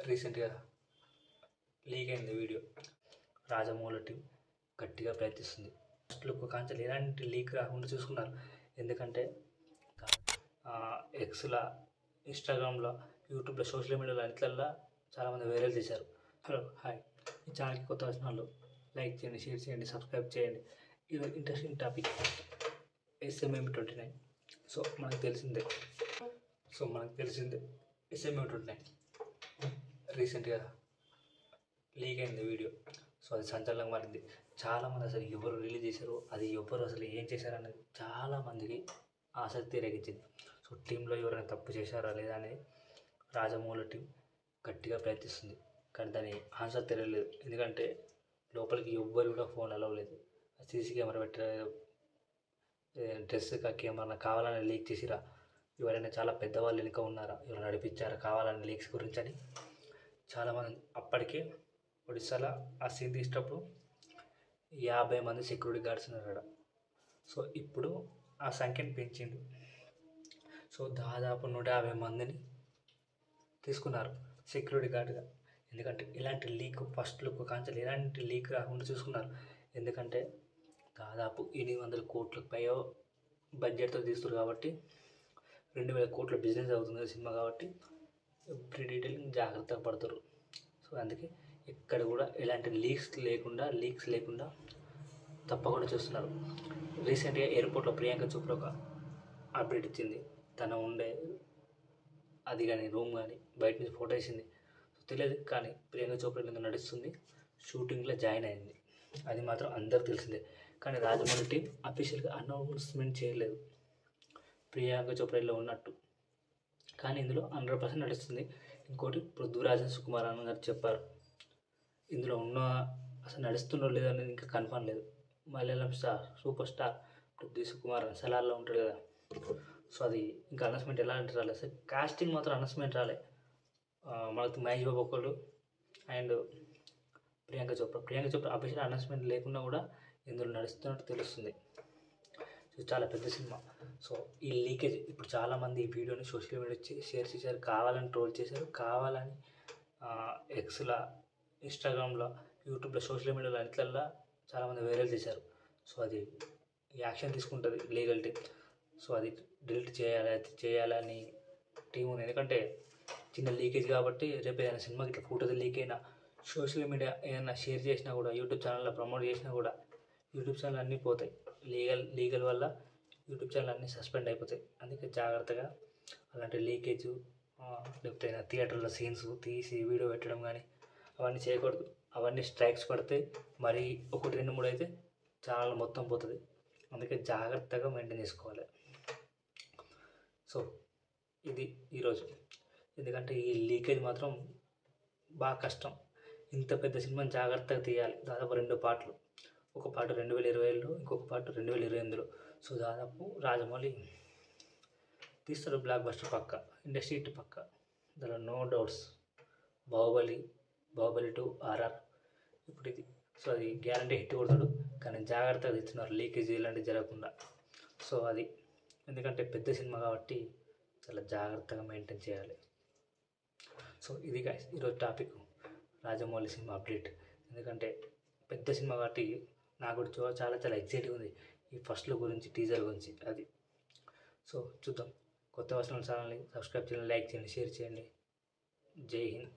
రీసెంట్గా లీక్ అయింది video. Rajamouli team గట్టిగా ప్రయత్నిస్తుంది. ఫస్ట్ లుక్ కాంచెలు ఎలాంటి లీక్ రాకుండా చూసుకున్నారు. ఎందుకంటే ఎక్స్లో, ఇన్స్టాగ్రామ్లో, యూట్యూబ్లో, సోషల్ మీడియాలో అన్నిట్లల్లో చాలామంది వైరల్ చేశారు. హలో హాయ్, ఈ ఛానల్కి కొత్త వచ్చిన వాళ్ళు లైక్ చేయండి, షేర్ చేయండి, సబ్స్క్రైబ్ చేయండి. ఇది ఇంట్రెస్టింగ్ టాపిక్ SMM29. సో మనకు తెలిసిందే SMM29 రీసెంట్గా లీక్ అయింది వీడియో. సో అది సంచలనం మారింది. చాలామంది అసలు ఎవరు రిలీజ్ చేశారు, అది ఎవరు అసలు ఏం చేశారనేది చాలామందికి ఆసక్తి రేగించింది. సో టీంలో ఎవరైనా తప్పు చేశారా లేదా అనేది రాజమౌళి టీం గట్టిగా ప్రయత్నిస్తుంది. కానీ దాని ఆన్సర్ తెలియలేదు. ఎందుకంటే లోపలికి ఎవ్వరు కూడా ఫోన్ అలవ్ లేదు. సీసీ కెమెరా పెట్టలేదు, డ్రెస్ కెమెరా కావాలని లీక్ చేసిరా, ఎవరైనా చాలా పెద్దవాళ్ళు వెనుక ఉన్నారా, ఎవరు నడిపించారా కావాలని లీక్స్ గురించి అని చాలామంది. అప్పటికే ఒడిస్సాలో ఆ సీన్ తీసేటప్పుడు 50 మంది సెక్యూరిటీ గార్డ్స్ ఉన్నారు. సో ఇప్పుడు ఆ సంఖ్యను పెంచింది. సో దాదాపు 150 మందిని తీసుకున్నారు సెక్యూరిటీ గార్డ్గా. ఎందుకంటే ఇలాంటి లీక్ ఫస్ట్ లుక్ కాంచెలు ఎలాంటి లీక్ రాకుండా చూసుకున్నారు. ఎందుకంటే దాదాపు 800 కోట్లకు పైగా బడ్జెట్తో తీస్తారు కాబట్టి 2000 కోట్ల బిజినెస్ అవుతుంది సినిమా కాబట్టి ఎవ్రీ డీటెయిల్ జాగ్రత్తగా పడతారు. సో అందుకే ఎక్కడ కూడా ఎలాంటి లీక్స్ లేకుండా తప్పకుండా చూస్తున్నారు. రీసెంట్గా ఎయిర్పోర్ట్లో ప్రియాంక చోప్రా ఒక అప్డేట్ ఇచ్చింది. తన ఉండే అది కానీ రూమ్ కానీ బయట నుంచి ఫోటో వేసింది. తెలియదు కానీ ప్రియాంక చోప్రా మీద నడుస్తుంది, షూటింగ్లో జాయిన్ అయింది. అది మాత్రం అందరికి తెలిసిందే. కానీ రాజమౌళి టీం అఫీషియల్గా అనౌన్స్మెంట్ చేయలేదు ప్రియాంక చోప్రాలో ఉన్నట్టు. కానీ ఇందులో 100% నడుస్తుంది. ఇంకోటి పృథ్వీరాజ్ సుకుమార్ అన్న గారు చెప్పారు, ఇందులో ఉన్న అసలు నడుస్తుండో లేదో అనేది ఇంకా కన్ఫర్మ్ లేదు. Malayalam star, super star Prithvi Sukumar సలార్లో ఉంటాడు కదా. సో అది ఇంకా అనౌన్స్మెంట్ ఎలా అంటే రాలేదు. సార్ కాస్టింగ్ మాత్రం అనౌన్స్మెంట్ రాలే. మనకు మహేష్ బాబు ఒకళ్ళు and Priyanka Chopra official announcement లేకుండా కూడా ఇందులో నడుస్తున్నట్టు తెలుస్తుంది. సో చాలా పెద్ద సినిమా. సో ఈ లీకేజ్ ఇప్పుడు చాలామంది ఈ వీడియోని సోషల్ మీడియా షేర్ చేశారు, కావాలని ట్రోల్ చేశారు, కావాలని ఎక్స్లో, ఇన్స్టాగ్రామ్లో, యూట్యూబ్లో, సోషల్ మీడియాలో అన్నిట్లల్లో చాలామంది వైరల్ చేశారు. సో అది యాక్షన్ తీసుకుంటుంది లీగల్ టీం. సో అది డిలీట్ చేయాలని టీం ఉంది. ఎందుకంటే చిన్న లీకేజ్ కాబట్టి రేపు ఏదైనా సినిమాకి ఇట్లా ఫోటోస్ లీక్ అయినా, సోషల్ మీడియా ఏదైనా షేర్ చేసినా కూడా, యూట్యూబ్ ఛానల్లో ప్రమోట్ చేసినా కూడా యూట్యూబ్ ఛానల్ అన్నీ పోతాయి. లీగల్ వల్ల యూట్యూబ్ ఛానల్ అన్నీ సస్పెండ్ అయిపోతాయి. అందుకే జాగ్రత్తగా అలాంటి లీకేజ్ లేకపోతే థియేటర్లో సీన్స్ తీసి వీడియో పెట్టడం కానీ అవన్నీ చేయకూడదు. అవన్నీ స్ట్రైక్స్ పడితే మరి 1, 2, 3 అయితే ఛానల్ మొత్తం పోతుంది. అందుకే జాగ్రత్తగా మెయింటైన్ చేసుకోవాలి. సో ఇది ఈరోజు. ఎందుకంటే ఈ లీకేజ్ మాత్రం బాగా కష్టం. ఇంత పెద్ద సినిమాని జాగ్రత్తగా తీయాలి. దాదాపు 2 పార్ట్లు. ఒక పార్ట్ 2020లో, ఇంకొక పార్ట్ 2028లో. సో దాదాపు రాజమౌళి తీస్తాడు బ్లాక్ బస్టర్ పక్క, ఇండస్ట్రీ హిట్ పక్క, దానిలో నో డౌట్స్. బాహుబలి 2, RR ఇప్పుడు ఇది. సో అది గ్యారంటీ హిట్ కొడతాడు. కానీ జాగ్రత్తగా తీస్తున్నారు లీకేజ్ ఇలాంటివి జరగకుండా. సో అది ఎందుకంటే పెద్ద సినిమా కాబట్టి చాలా జాగ్రత్తగా మెయింటైన్ చేయాలి. సో ఇది గైస్ ఈరోజు టాపిక్, రాజమౌళి సినిమా అప్డేట్. ఎందుకంటే పెద్ద సినిమా కాబట్టి నాకు కూడా చాలా ఎక్సైటింగ్ ఉంది ఈ ఫస్ట్ లుక్ గురించి, టీజర్ గురించి. అది సో చూద్దాం. కొత్త ఛానల్ని సబ్స్క్రైబ్ చేయండి, లైక్ చేయండి, షేర్ చేయండి. జై హింద్.